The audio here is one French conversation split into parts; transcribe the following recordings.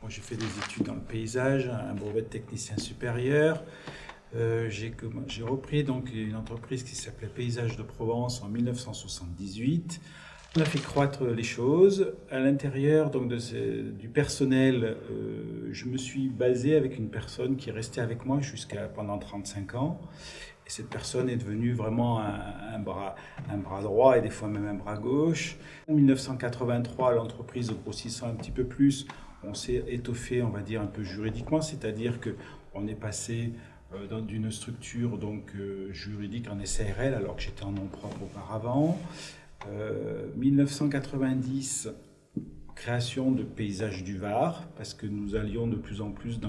Moi, j'ai fait des études dans le paysage, un brevet de technicien supérieur. J'ai repris donc une entreprise qui s'appelait Paysage de Provence en 1978. On a fait croître les choses. À l'intérieur donc du personnel, je me suis basé avec une personne qui est restée avec moi jusqu'à pendant 35 ans. Et cette personne est devenue vraiment un bras droit et des fois même un bras gauche. En 1983, l'entreprise grossissant un petit peu plus, on s'est étoffé, on va dire, un peu juridiquement, c'est-à-dire qu'on est passé d'une structure juridique en SARL alors que j'étais en nom propre auparavant. 1990, création de Paysage du Var, parce que nous allions de plus en plus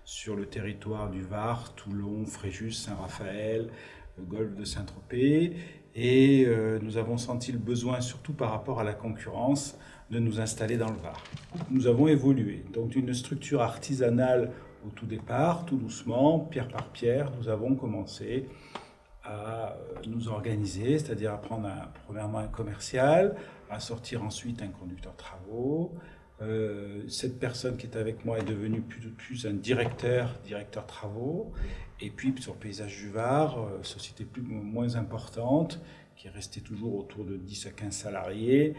sur le territoire du Var, Toulon, Fréjus, Saint-Raphaël, le golfe de Saint-Tropez, et nous avons senti le besoin, surtout par rapport à la concurrence, de nous installer dans le Var. Nous avons évolué, donc d'une structure artisanale au tout départ, tout doucement, pierre par pierre, nous avons commencé à nous organiser, c'est-à-dire à prendre premièrement un commercial, à sortir ensuite un conducteur de travaux. Cette personne qui est avec moi est devenue plus un directeur travaux. Et puis sur Paysage du Var, société moins importante, qui est restée toujours autour de 10 à 15 salariés,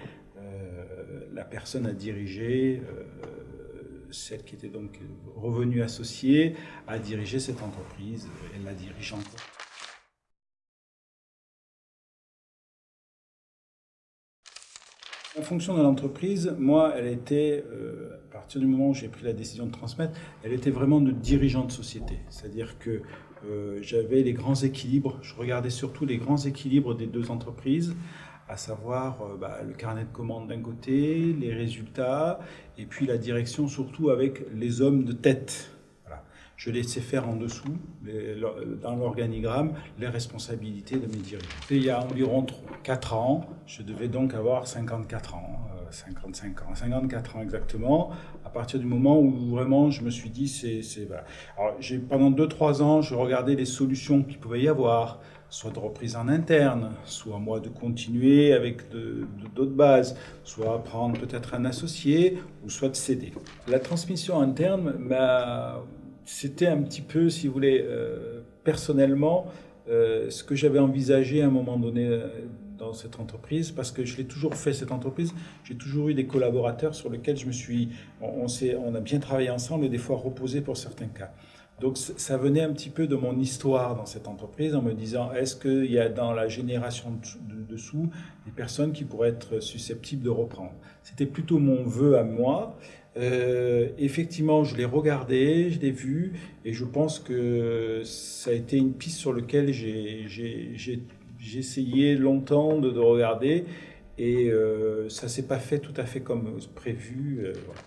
la personne a dirigé, celle qui était donc revenue associée, a dirigé cette entreprise, elle la dirige encore. La fonction de l'entreprise, moi, elle était, à partir du moment où j'ai pris la décision de transmettre, elle était vraiment de dirigeant de société. C'est-à-dire que j'avais les grands équilibres, je regardais surtout les grands équilibres des deux entreprises, à savoir le carnet de commandes d'un côté, les résultats, et puis la direction surtout avec les hommes de tête. Voilà. Je laissais faire en dessous, dans l'organigramme, les responsabilités de mes dirigeants. Et il y a environ 4 ans, je devais donc avoir 54 ans, 55 ans, 54 ans exactement, à partir du moment où vraiment je me suis dit, voilà. Alors, pendant 2-3 ans, je regardais les solutions qu'il pouvait y avoir, soit de reprise en interne, soit moi de continuer avec d'autres bases, soit prendre peut-être un associé, ou soit de céder. La transmission interne, c'était un petit peu, si vous voulez, personnellement, ce que j'avais envisagé à un moment donné dans cette entreprise, parce que je l'ai toujours fait, cette entreprise, j'ai toujours eu des collaborateurs sur lesquels on a bien travaillé ensemble et des fois reposé pour certains cas. Donc ça venait un petit peu de mon histoire dans cette entreprise en me disant, est-ce qu'il y a dans la génération dessous des personnes qui pourraient être susceptibles de reprendre? C'était plutôt mon vœu à moi. Effectivement, je l'ai regardé, je l'ai vu, et je pense que ça a été une piste sur laquelle j'ai essayé longtemps de regarder, et ça s'est pas fait tout à fait comme prévu. Voilà.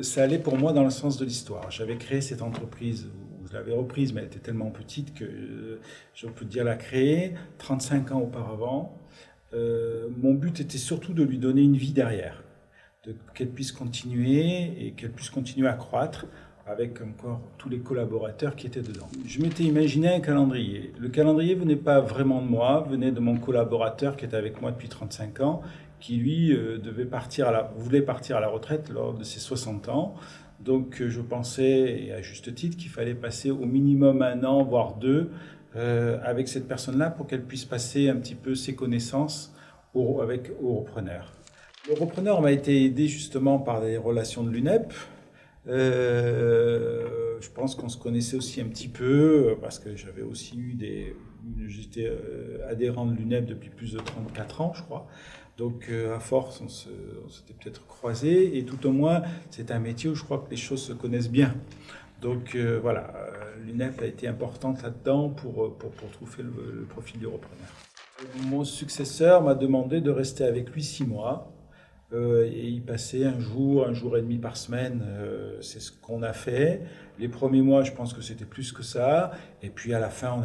Ça allait pour moi dans le sens de l'histoire. J'avais créé cette entreprise, où je l'avais reprise, mais elle était tellement petite que je peux dire la créer 35 ans auparavant. Mon but était surtout de lui donner une vie derrière, qu'elle puisse continuer et qu'elle puisse continuer à croître avec encore tous les collaborateurs qui étaient dedans. Je m'étais imaginé un calendrier. Le calendrier venait pas vraiment de moi, venait de mon collaborateur qui était avec moi depuis 35 ans, qui lui voulait partir à la retraite lors de ses 60 ans. Donc je pensais, et à juste titre, qu'il fallait passer au minimum 1 an, voire 2, avec cette personne-là pour qu'elle puisse passer un petit peu ses connaissances au repreneur. Le repreneur m'a été aidé justement par les relations de l'UNEP. Je pense qu'on se connaissait aussi un petit peu parce que j'avais aussi j'étais adhérent de l'UNEP depuis plus de 34 ans, je crois. Donc à force, on s'était peut-être croisés, et tout au moins, c'est un métier où je crois que les choses se connaissent bien. Donc voilà, l'UNEP a été importante là-dedans pour trouver le profil du repreneur. Mon successeur m'a demandé de rester avec lui 6 mois. Et y passer un jour et demi par semaine, c'est ce qu'on a fait. Les premiers mois, je pense que c'était plus que ça. Et puis à la fin,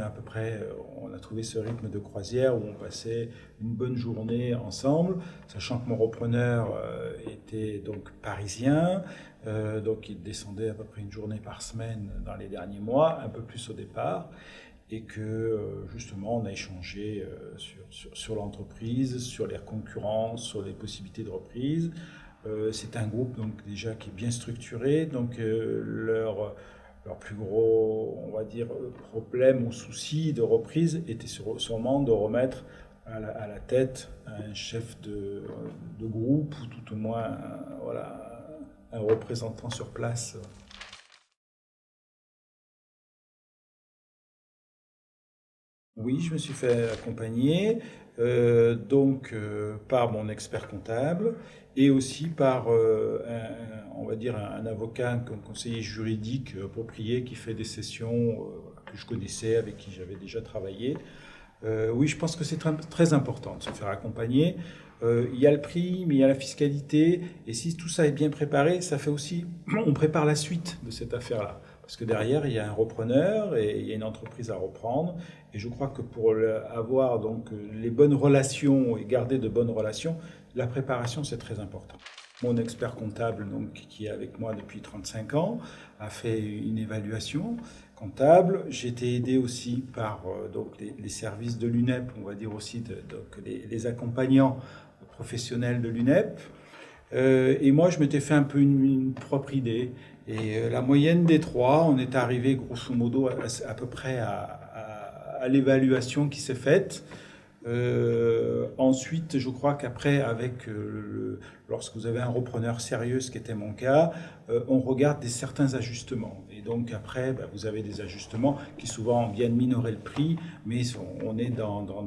on a trouvé ce rythme de croisière où on passait une bonne journée ensemble, sachant que mon repreneur était donc parisien. Donc il descendait à peu près une journée par semaine dans les derniers mois, un peu plus au départ, et que justement on a échangé sur l'entreprise, sur les concurrents, sur les possibilités de reprise. C'est un groupe donc déjà qui est bien structuré, donc leur plus gros, on va dire, problème ou souci de reprise était sûrement de remettre à la tête un chef de groupe ou tout au moins voilà, un représentant sur place. Oui, je me suis fait accompagner par mon expert comptable et aussi par on va dire un avocat, un conseiller juridique approprié qui fait des sessions que je connaissais, avec qui j'avais déjà travaillé. Oui, je pense que c'est très important de se faire accompagner. Il y a le prix, mais il y a la fiscalité. Et si tout ça est bien préparé, ça fait aussi, on prépare la suite de cette affaire-là. Parce que derrière, il y a un repreneur et il y a une entreprise à reprendre. Et je crois que pour avoir donc les bonnes relations et garder de bonnes relations, la préparation, c'est très important. Mon expert comptable, donc, qui est avec moi depuis 35 ans, a fait une évaluation comptable. J'ai été aidé aussi par donc les services de l'UNEP, on va dire aussi donc les accompagnants professionnels de l'UNEP. Et moi, je m'étais fait un peu une propre idée. Et la moyenne des trois, on est arrivé grosso modo à peu près à l'évaluation qui s'est faite. Ensuite, je crois qu'après, lorsque vous avez un repreneur sérieux, ce qui était mon cas, on regarde certains ajustements. Et donc après, vous avez des ajustements qui souvent viennent minorer le prix, mais on est dans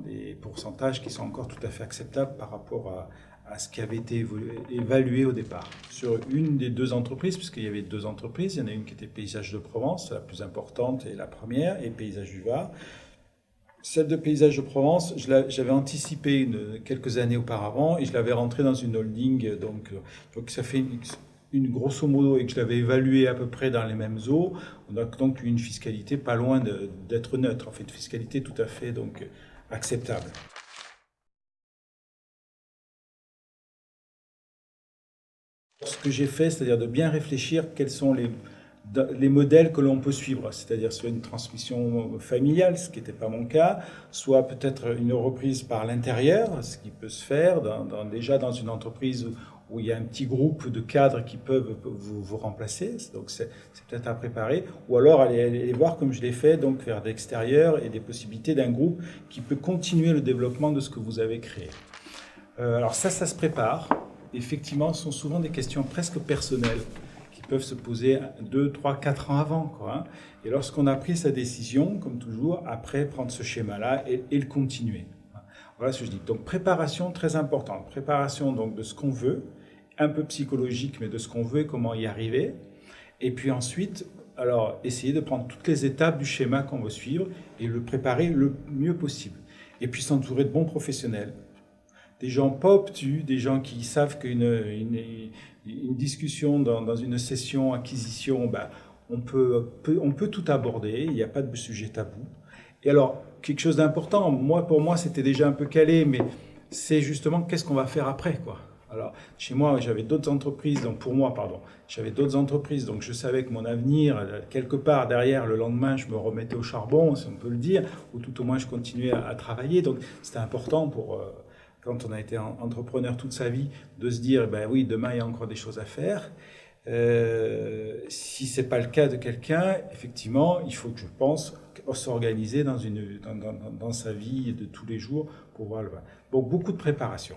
des pourcentages qui sont encore tout à fait acceptables par rapport à ce qui avait été évalué au départ. Sur une des deux entreprises, puisqu'il y avait deux entreprises, il y en a une qui était Paysages de Provence, la plus importante et la première, et Paysages du Var. Celle de Paysages de Provence, j'avais anticipé quelques années auparavant et je l'avais rentrée dans une holding. Donc ça fait une grosso modo, et que je l'avais évaluée à peu près dans les mêmes eaux. On a donc une fiscalité pas loin d'être neutre, en fait, une fiscalité tout à fait donc acceptable. Ce que j'ai fait, c'est-à-dire de bien réfléchir quels sont les modèles que l'on peut suivre, c'est-à-dire soit une transmission familiale, ce qui n'était pas mon cas, soit peut-être une reprise par l'intérieur, ce qui peut se faire déjà dans une entreprise où il y a un petit groupe de cadres qui peuvent vous remplacer, donc c'est peut-être à préparer, ou alors aller voir comme je l'ai fait, donc vers l'extérieur et des possibilités d'un groupe qui peut continuer le développement de ce que vous avez créé. Alors ça se prépare. Effectivement, ce sont souvent des questions presque personnelles qui peuvent se poser 2, 3, 4 ans avant, quoi, hein. Et lorsqu'on a pris sa décision, comme toujours, après prendre ce schéma-là et le continuer. Voilà ce que je dis. Donc préparation très importante. Préparation donc de ce qu'on veut, un peu psychologique, mais de ce qu'on veut et comment y arriver. Et puis ensuite, alors essayer de prendre toutes les étapes du schéma qu'on veut suivre et le préparer le mieux possible. Et puis s'entourer de bons professionnels. Des gens pas obtus, des gens qui savent qu'une discussion dans une session acquisition, on peut tout aborder, il n'y a pas de sujet tabou. Et alors, quelque chose d'important, pour moi, c'était déjà un peu calé, mais c'est justement qu'est-ce qu'on va faire après, quoi. Alors, chez moi, j'avais d'autres entreprises, j'avais d'autres entreprises, donc je savais que mon avenir, quelque part derrière, le lendemain, je me remettais au charbon, si on peut le dire, ou tout au moins je continuais à travailler. Donc, c'était important quand on a été entrepreneur toute sa vie, de se dire, oui, demain, il y a encore des choses à faire. Si ce n'est pas le cas de quelqu'un, effectivement, il faut que je pense s'organiser dans sa vie de tous les jours pour voir le. Donc, beaucoup de préparation.